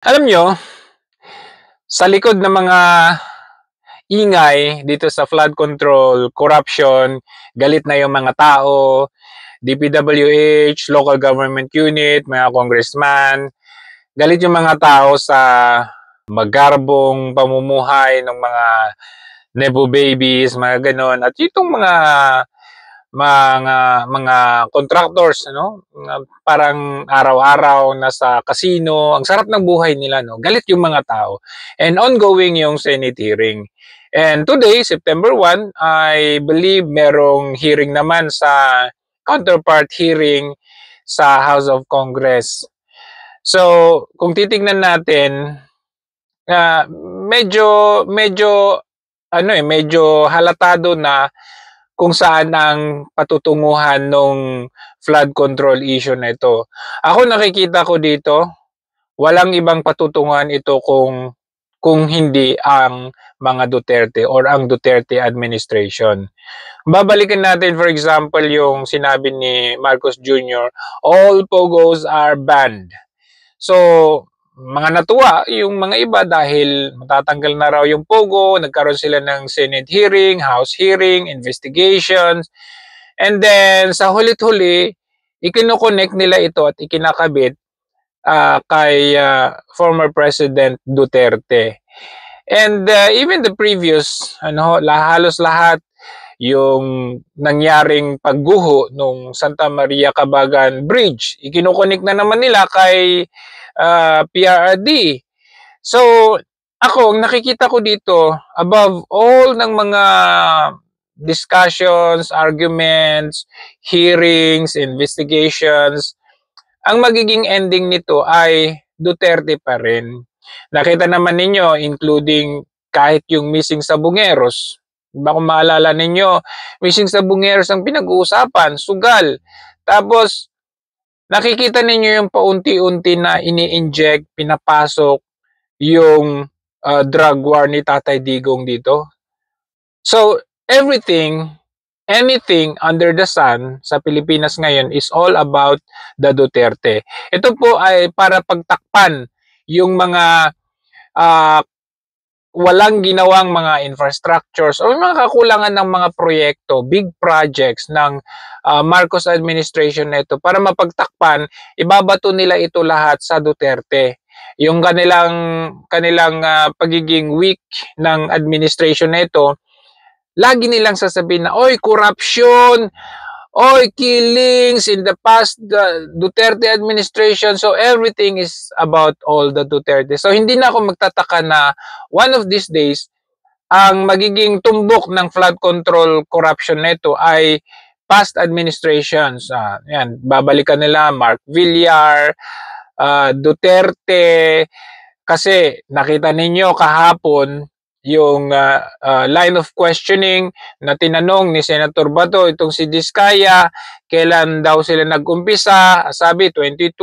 Alam nyo, sa likod ng mga ingay dito sa flood control, corruption, galit na yung mga tao, DPWH, local government unit, mga congressman, galit yung mga tao sa magarbong pamumuhay ng mga nepo babies, mga ganon. At itong mga contractors, ano, parang araw-araw nasa casino, ang sarap ng buhay nila, no. Galit yung mga tao. And ongoing yung Senate hearing. And today, September 1, I believe merong hearing naman sa counterpart hearing sa House of Congress. So, kung titingnan natin, medyo halatado na kung saan ang patutunguhan ng flood control issue na ito. Ako nakikita ko dito, walang ibang patutunguhan ito kung hindi ang mga Duterte or ang Duterte administration. Babalikan natin for example yung sinabi ni Marcos Jr., all pogos are banned. So, mga natuwa yung mga iba dahil matatanggal na raw yung pogo, nagkaroon sila ng Senate hearing, House hearing, investigations, and then sa hulit-huli, ikino-connect nila ito at ikinakabit kay former President Duterte. And even the previous, halos lahat yung nangyaring pagguho nung Santa Maria Cabagan Bridge, ikino-connect na naman nila kay PRRD. So, ako, nakikita ko dito, above all ng mga discussions, arguments, hearings, investigations, ang magiging ending nito ay Duterte pa rin. Nakita naman ninyo, including kahit yung missing sa Bungeros. Diba kung maalala ninyo, missing sa Bungeros ang pinag-uusapan, sugal. Tapos, nakikita ninyo yung paunti-unti na ini-inject, pinapasok yung drug war ni Tatay Digong dito. So, anything under the sun sa Pilipinas ngayon is all about the Duterte. Ito po ay para pagtakpan yung mga walang ginawang mga infrastructures o mga kakulangan ng mga proyekto, big projects ng Marcos administration nito para mapagtakpan, ibabato nila ito lahat sa Duterte. Yung kanilang pagiging weak ng administration nito, lagi nilang sasabihin na, oy, corruption, oy, killings in the past Duterte administration. So everything is about all the Duterte. So hindi na ako magtataka na one of these days, ang magiging tumbok ng flood control corruption nito ay past administrations. Yan, babalikan nila Mark Villar, Duterte, kasi nakita ninyo kahapon yung line of questioning na tinanong ni Senator Bato, itong si Diskaya, kailan daw sila nag-umpisa? Sabi 2012.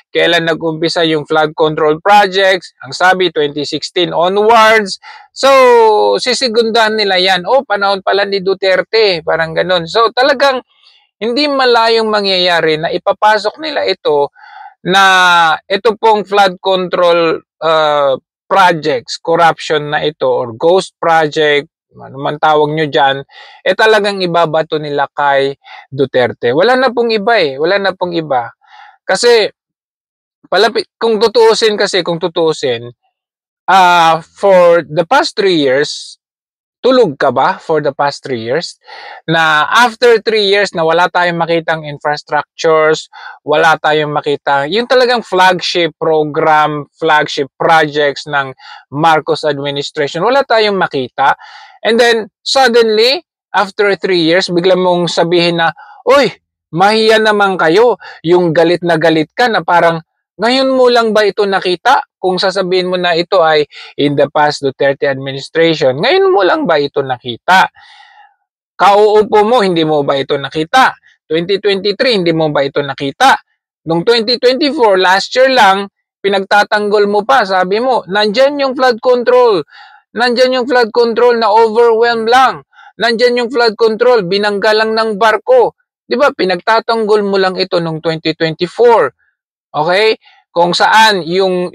Kailan nag-umpisa yung flood control projects? Ang sabi 2016 onwards. So, sisigundahan nila yan. Oh, panahon pala ni Duterte. Parang ganun. So, talagang hindi malayong mangyayari na ipapasok nila ito na ito pong flood control projects, corruption na ito or ghost project, ano man tawag nyo dyan, talagang ibabato nila kay Duterte. Wala na pong iba wala na pong iba. Kasi, kung tutuusin, for the past 3 years, tulog ka ba for the past 3 years? Na after 3 years na wala tayong makitang infrastructures, wala tayong makita, yung talagang flagship program, flagship projects ng Marcos administration, wala tayong makita. And then, suddenly, after 3 years, bigla mong sabihin na, uy, mahiya naman kayo, yung galit na galit ka na parang, ngayon mo lang ba ito nakita? Kung sasabihin mo na ito ay in the past Duterte administration, ngayon mo lang ba ito nakita? Kauupo mo, hindi mo ba ito nakita? 2023, hindi mo ba ito nakita? Noong 2024, last year lang, pinagtatanggol mo pa, sabi mo, nandyan yung flood control. Nandyan yung flood control na overwhelmed lang. Nandyan yung flood control, binangga lang ng barko. Di ba, pinagtatanggol mo lang ito noong 2024. Okay? kung saan yung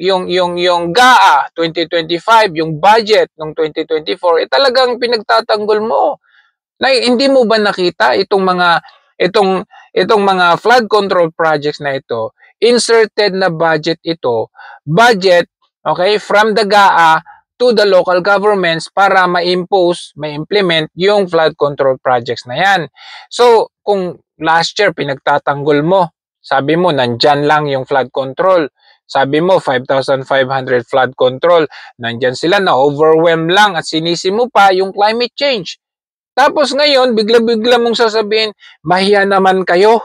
GAA 2025, yung budget ng 2024 talagang pinagtatanggol mo. Na hindi mo ba nakita itong mga flood control projects na ito, inserted na budget ito, budget, okay, from the GAA to the local governments para ma-implement yung flood control projects na yan. So, kung last year pinagtatanggol mo, sabi mo nandyan lang yung flood control, sabi mo 5,500 flood control, nandyan sila na overwhelm lang at sinisi mo pa yung climate change. Tapos ngayon, bigla-bigla mong sasabihin, mahiya naman kayo.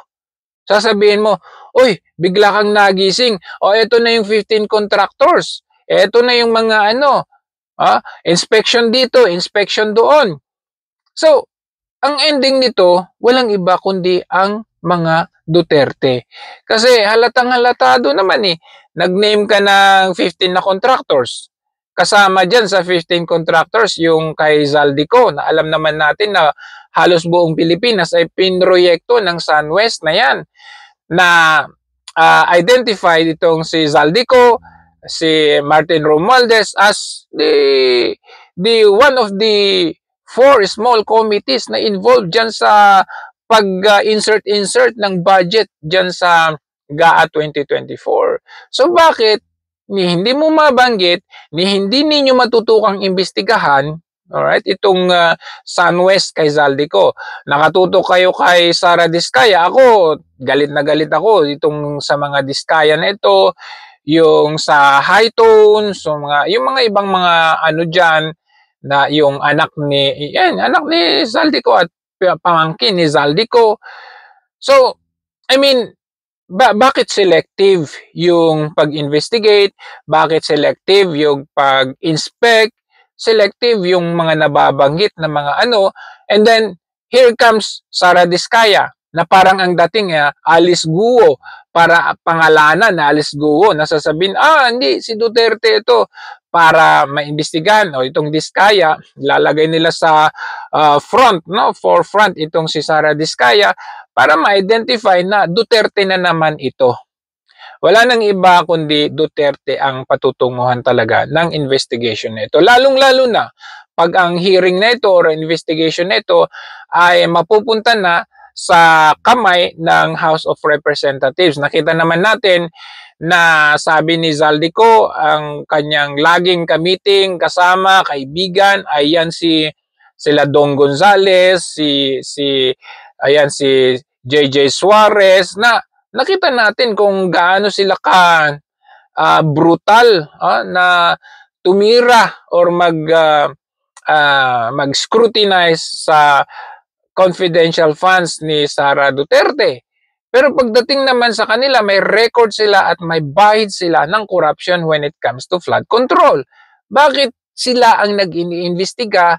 Sasabihin mo, uy, bigla kang nagising. O, eto na yung 15 contractors. Eto na yung mga inspection dito, inspection doon. So, ang ending nito, walang iba kundi ang mga Duterte. Kasi halatang halatado naman nag-name ka ng 15 na contractors. Kasama dyan sa 15 contractors yung kay Zaldico na alam naman natin na halos buong Pilipinas ay pinroyekto ng SunWest na yan na identified itong si Zaldico, si Martin Romualdez as the one of the 4 small committees na involved dyan sa pag-insert ng budget dyan sa GAA 2024. So bakit ni hindi mo mabanggit, ni hindi ninyo matutukang imbestigahan, alright, itong SunWest kay Zaldico. Nakatutok kayo kay Sara Diskaya. Ako, galit na galit ako itong sa mga Diskaya na ito, yung sa High Tones, so yung mga ibang mga dyan, na yung anak ni Zaldico at pamangkin ni Zaldico. So, I mean, bakit selective yung pag-investigate? Bakit selective yung pag-inspect? Selective yung mga nababanggit na mga and then here comes Sara Diskaya na parang ang dating Alice Guo, para pangalanan na Alice Guo, nasasabihin, hindi, si Duterte ito, para maimbestigahan o itong Diskaya, lalagay nila sa forefront itong si Sara Diskaya para ma-identify na Duterte na naman ito. Wala nang iba kundi Duterte ang patutunguhan talaga ng investigation na ito. Lalong-lalo na pag ang hearing na ito or investigation na ito ay mapupunta na sa kamay ng House of Representatives. Nakita naman natin na sabi ni Zaldico, ang kanyang laging ka-meeting, kasama, kaibigan, ay yan sila Dong Gonzales, si JJ Suarez, na nakita natin kung gaano sila brutal na tumira or mag-scrutinize sa confidential funds ni Sara Duterte. Pero pagdating naman sa kanila, may record sila at may bahid sila ng corruption when it comes to flood control. Bakit sila ang nag-iimbestiga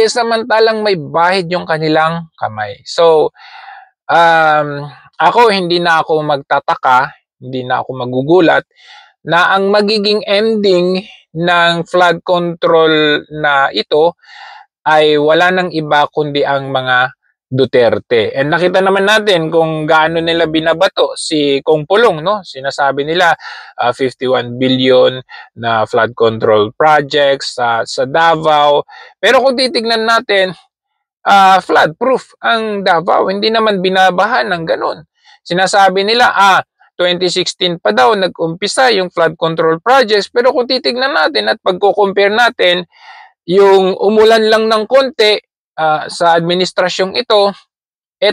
samantalang may bahid yung kanilang kamay? So, ako hindi na ako magtataka, hindi na ako magugulat na ang magiging ending ng flood control na ito ay wala nang iba kundi ang mga Duterte. And nakita naman natin kung gaano nila binabato si Kong Pulong, no? Sinasabi nila 51 billion na flood control projects sa Davao. Pero kung titignan natin, flood proof ang Davao, hindi naman binabahan ng ganun. Sinasabi nila 2016 pa daw nag-umpisa yung flood control projects, pero kung titignan natin at pagko-compare natin, yung umulan lang ng konti sa administrasyong ito,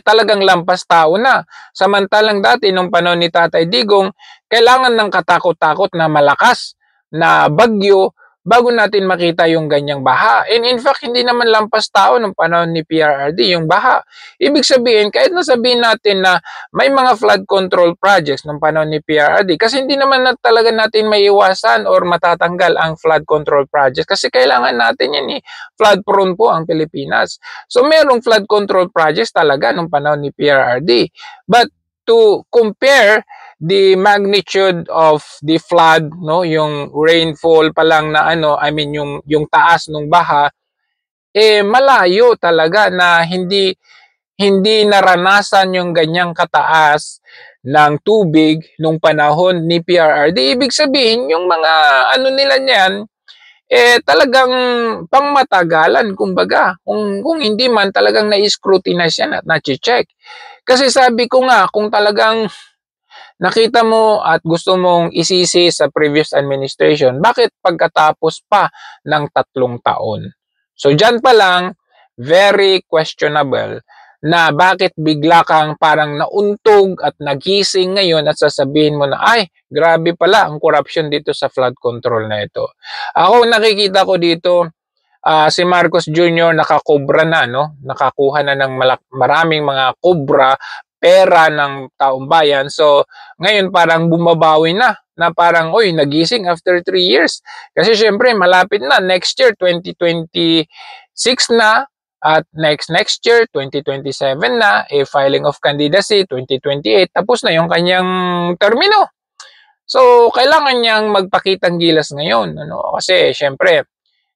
talagang lampas tao na. Samantalang dati, nung panahon ni Tatay Digong, kailangan ng katakot-takot na malakas na bagyo bago natin makita yung ganyang baha. And in fact, hindi naman lampas tao nung panahon ni PRRD yung baha. Ibig sabihin, kahit nasabihin natin na may mga flood control projects nung panahon ni PRRD, kasi hindi naman talaga natin maiiwasan or matatanggal ang flood control projects kasi kailangan natin yan flood prone po ang Pilipinas. So merong flood control projects talaga nung panahon ni PRRD. But to compare the magnitude of the flood, no, yung rainfall pa lang na yung taas ng baha, malayo talaga na hindi naranasan yung ganyang kataas ng tubig nung panahon ni PRRD. Ibig sabihin, yung mga ano nila niyan, talagang pangmatagalan, kumbaga. Kung hindi man, talagang na-scrutinize yan at na-check. Kasi sabi ko nga, kung talagang nakita mo at gusto mong isisi sa previous administration, bakit pagkatapos pa ng 3 taon? So dyan pa lang, very questionable na bakit bigla kang parang nauntog at nagising ngayon at sasabihin mo na, ay, grabe pala ang corruption dito sa flood control na ito. Ako nakikita ko dito, si Marcos Jr. nakakobra na, no? Nakakuha na ng maraming mga kobra, pera ng taong bayan. So, ngayon parang bumabawi na parang, oy, nagising after 3 years. Kasi syempre, malapit na. Next year, 2026 na. At next year, 2027 na. Filing of candidacy, 2028. Tapos na yung kanyang termino. So, kailangan niyang magpakitang gilas ngayon. Ano? Kasi, syempre,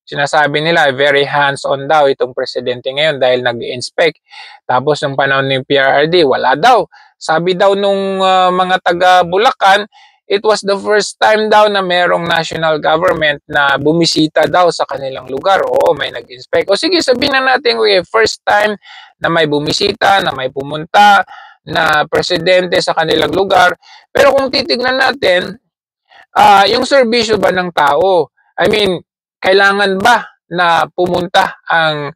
sinasabi nila very hands-on daw itong presidente ngayon dahil nag-inspect. Tapos nung panahon ng PRRD, wala daw. Sabi daw nung mga taga Bulacan, it was the first time daw na merong national government na bumisita daw sa kanilang lugar. Oo, may nag-inspect. O sige, sabihin na natin, okay, first time na may bumisita, na may pumunta, na presidente sa kanilang lugar. Pero kung titignan natin, yung serbisyo ba ng tao? I mean, kailangan ba na pumunta ang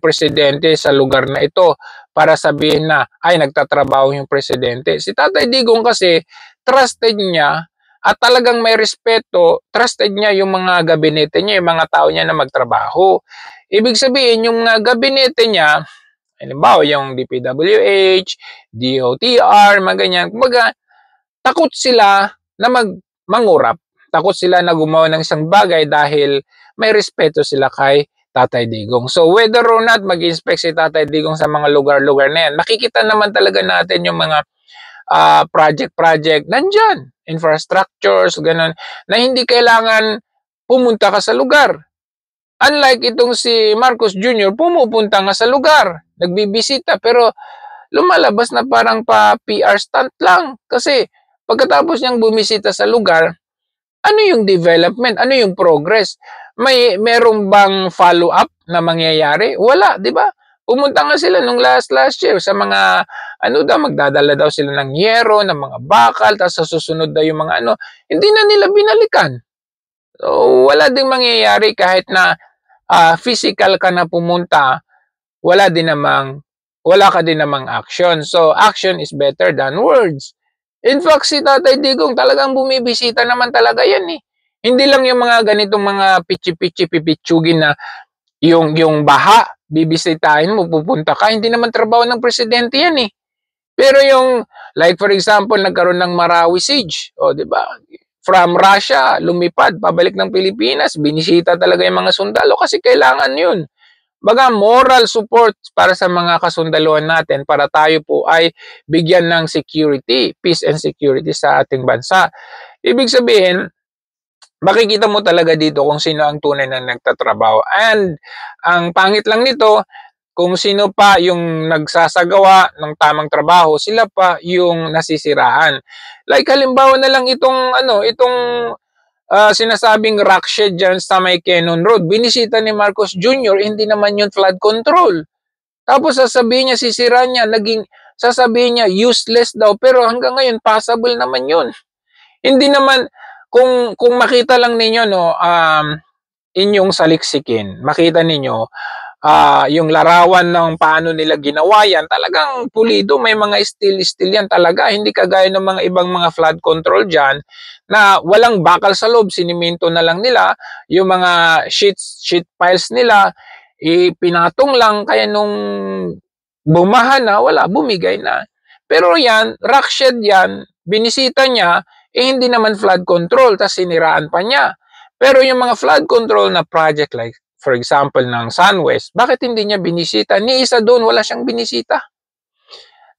presidente sa lugar na ito para sabihin na, ay, nagtatrabaho yung presidente? Si Tatay Digong kasi, trusted niya at talagang may respeto, trusted niya yung mga gabinete niya, yung mga tao niya na magtrabaho. Ibig sabihin, yung mga gabinete niya, halimbawa yung DPWH, DOTR, mga ganyan, kumbaga, takot sila na mangurap. Takot sila na gumawa ng isang bagay dahil may respeto sila kay Tatay Digong. So whether or not mag-inspect si Tatay Digong sa mga lugar-lugar na yan, makikita naman talaga natin yung mga project-project nandyan, infrastructures, ganun, na hindi kailangan pumunta ka sa lugar. Unlike itong si Marcos Jr., pumupunta nga sa lugar, nagbibisita, pero lumalabas na parang pa PR stunt lang. Kasi pagkatapos niyang bumisita sa lugar, ano yung development? Ano yung progress? Merong bang follow-up na mangyayari? Wala, di ba? Pumunta nga sila nung last year sa mga, magdadala daw sila ng yero, ng mga bakal, tapos sa susunod daw yung mga hindi na nila binalikan. So, wala ding mangyayari kahit na physical ka na pumunta, wala ka din namang action. So, action is better than words. In fact, si Tatay Digong talagang bumibisita naman talaga yan eh. Hindi lang yung mga ganitong mga pichi-pichi pipitsugin na yung baha, bibisitahin mo, pupunta ka. Hindi naman trabaho ng presidente yan eh. Pero yung, like for example, nagkaroon ng Marawi siege, di ba? From Russia, lumipad, pabalik ng Pilipinas, binisita talaga yung mga sundalo kasi kailangan yun. Baga moral support para sa mga kasundaluhan natin para tayo po ay bigyan ng security, peace and security sa ating bansa. Ibig sabihin, makikita mo talaga dito kung sino ang tunay na nagtatrabaho. And ang pangit lang nito, kung sino pa yung nagsasagawa ng tamang trabaho, sila pa yung nasisiraan. Like halimbawa na lang itong sinasabing rock shed dyan sa may Cannon Road. Binisita ni Marcos Jr., hindi naman yun flood control. Tapos sasabihin niya, sisira niya, sasabihin niya, useless daw. Pero hanggang ngayon, passable naman yun. Hindi naman, kung makita lang ninyo, inyong saliksikin, makita ninyo, yung larawan ng paano nila ginawa yan, talagang pulido, may mga steel yan talaga, hindi kagaya ng mga ibang mga flood control dyan, na walang bakal sa loob, siniminto na lang nila, yung mga sheet piles nila, pinatong lang, kaya nung bumaha na, wala, bumigay na. Pero yan, rock shed yan, binisita niya, hindi naman flood control, tas siniraan pa niya. Pero yung mga flood control na project like for example, ng SunWest, bakit hindi niya binisita? Ni isa doon, wala siyang binisita.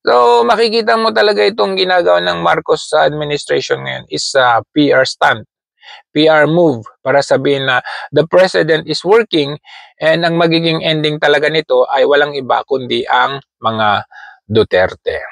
So, makikita mo talaga itong ginagawa ng Marcos administration ngayon is PR stunt, PR move para sabihin na the president is working and ang magiging ending talaga nito ay walang iba kundi ang mga Duterte.